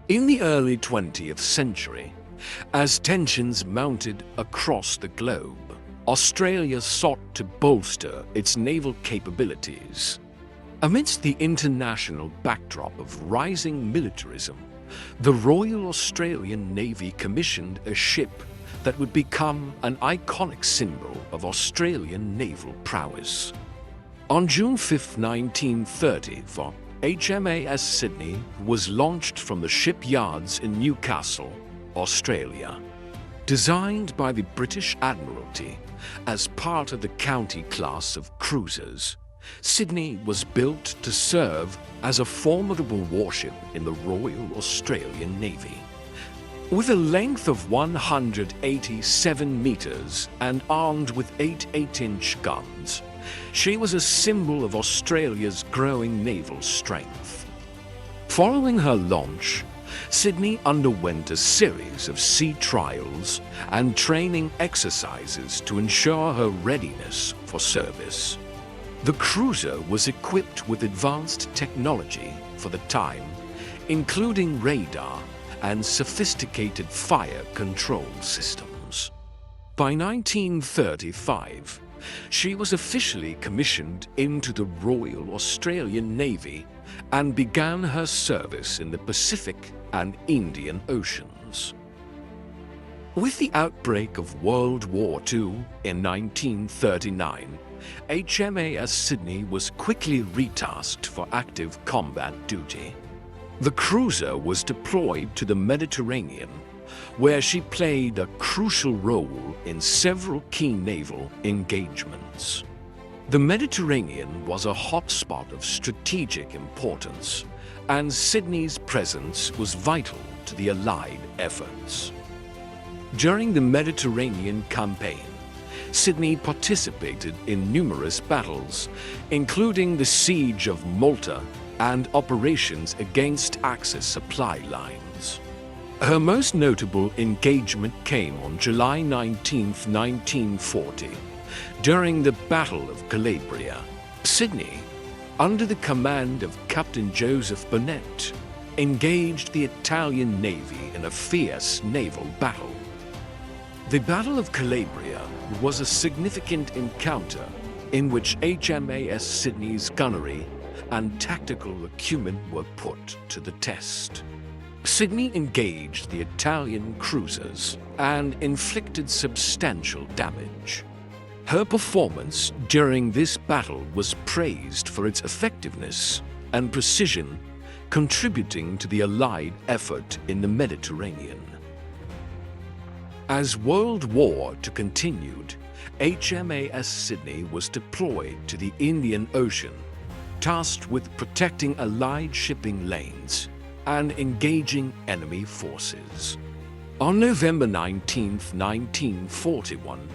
In the early 20th century, as tensions mounted across the globe, Australia sought to bolster its naval capabilities. Amidst the international backdrop of rising militarism, the Royal Australian Navy commissioned a ship that would become an iconic symbol of Australian naval prowess. On June 5, 1930, HMAS Sydney was launched from the shipyards in Newcastle, Australia. Designed by the British Admiralty as part of the County class of cruisers, Sydney was built to serve as a formidable warship in the Royal Australian Navy. With a length of 187 meters and armed with 8 8-inch guns, she was a symbol of Australia's growing naval strength. Following her launch, Sydney underwent a series of sea trials and training exercises to ensure her readiness for service. The cruiser was equipped with advanced technology for the time, including radar and sophisticated fire control systems. By 1935, she was officially commissioned into the Royal Australian Navy and began her service in the Pacific and Indian Oceans. With the outbreak of World War II in 1939, HMAS Sydney was quickly retasked for active combat duty. The cruiser was deployed to the Mediterranean, where she played a crucial role in several key naval engagements. The Mediterranean was a hotspot of strategic importance, and Sydney's presence was vital to the Allied efforts. During the Mediterranean campaign, Sydney participated in numerous battles, including the Siege of Malta and operations against Axis supply lines. Her most notable engagement came on July 19, 1940, during the Battle of Calabria. Sydney, under the command of Captain Joseph Bonnet, engaged the Italian Navy in a fierce naval battle. The Battle of Calabria was a significant encounter in which HMAS Sydney's gunnery and tactical acumen were put to the test. Sydney engaged the Italian cruisers and inflicted substantial damage. Her performance during this battle was praised for its effectiveness and precision, contributing to the Allied effort in the Mediterranean. As World War II continued, HMAS Sydney was deployed to the Indian Ocean, tasked with protecting Allied shipping lanes and engaging enemy forces. On November 19, 1941,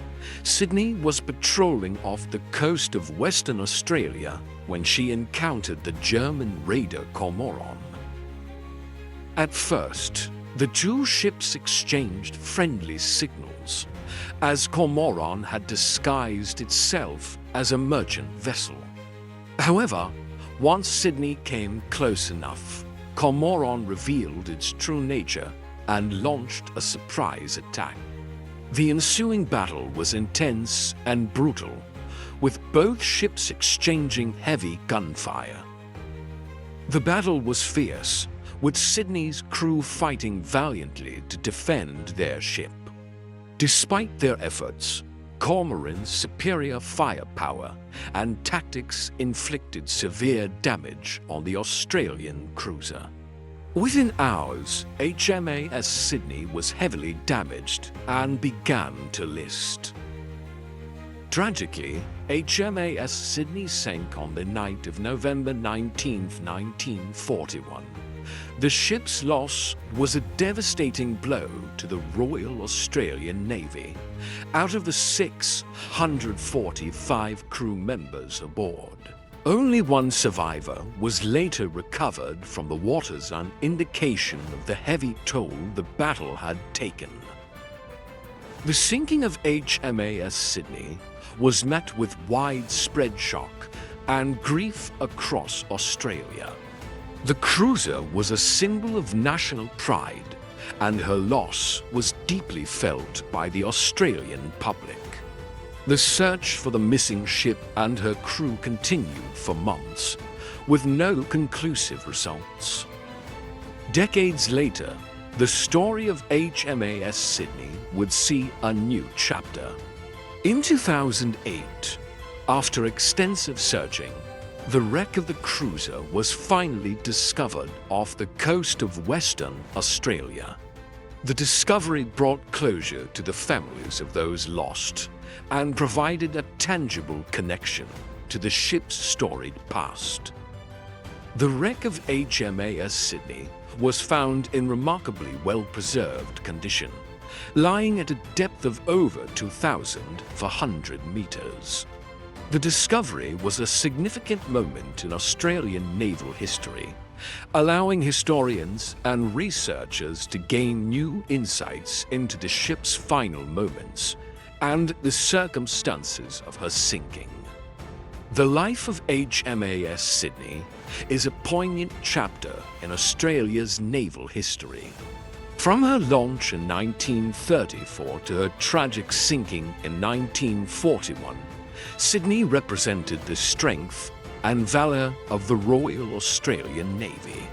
Sydney was patrolling off the coast of Western Australia when she encountered the German raider Kormoran. At first, the two ships exchanged friendly signals, as Kormoran had disguised itself as a merchant vessel. However, once Sydney came close enough, Kormoran revealed its true nature and launched a surprise attack. The ensuing battle was intense and brutal, with both ships exchanging heavy gunfire. The battle was fierce, with Sydney's crew fighting valiantly to defend their ship. Despite their efforts, Kormoran's superior firepower and tactics inflicted severe damage on the Australian cruiser. Within hours, HMAS Sydney was heavily damaged and began to list. Tragically, HMAS Sydney sank on the night of November 19, 1941. The ship's loss was a devastating blow to the Royal Australian Navy. Out of the 645 crew members aboard, only one survivor was later recovered from the waters, an indication of the heavy toll the battle had taken. The sinking of HMAS Sydney was met with widespread shock and grief across Australia. The cruiser was a symbol of national pride, and her loss was deeply felt by the Australian public. The search for the missing ship and her crew continued for months, with no conclusive results. Decades later, the story of HMAS Sydney would see a new chapter. In 2008, after extensive searching, the wreck of the cruiser was finally discovered off the coast of Western Australia. The discovery brought closure to the families of those lost and provided a tangible connection to the ship's storied past. The wreck of HMAS Sydney was found in remarkably well-preserved condition, lying at a depth of over 2,400 meters. The discovery was a significant moment in Australian naval history, allowing historians and researchers to gain new insights into the ship's final moments and the circumstances of her sinking. The life of HMAS Sydney is a poignant chapter in Australia's naval history. From her launch in 1934 to her tragic sinking in 1941, Sydney represented the strength and valor of the Royal Australian Navy.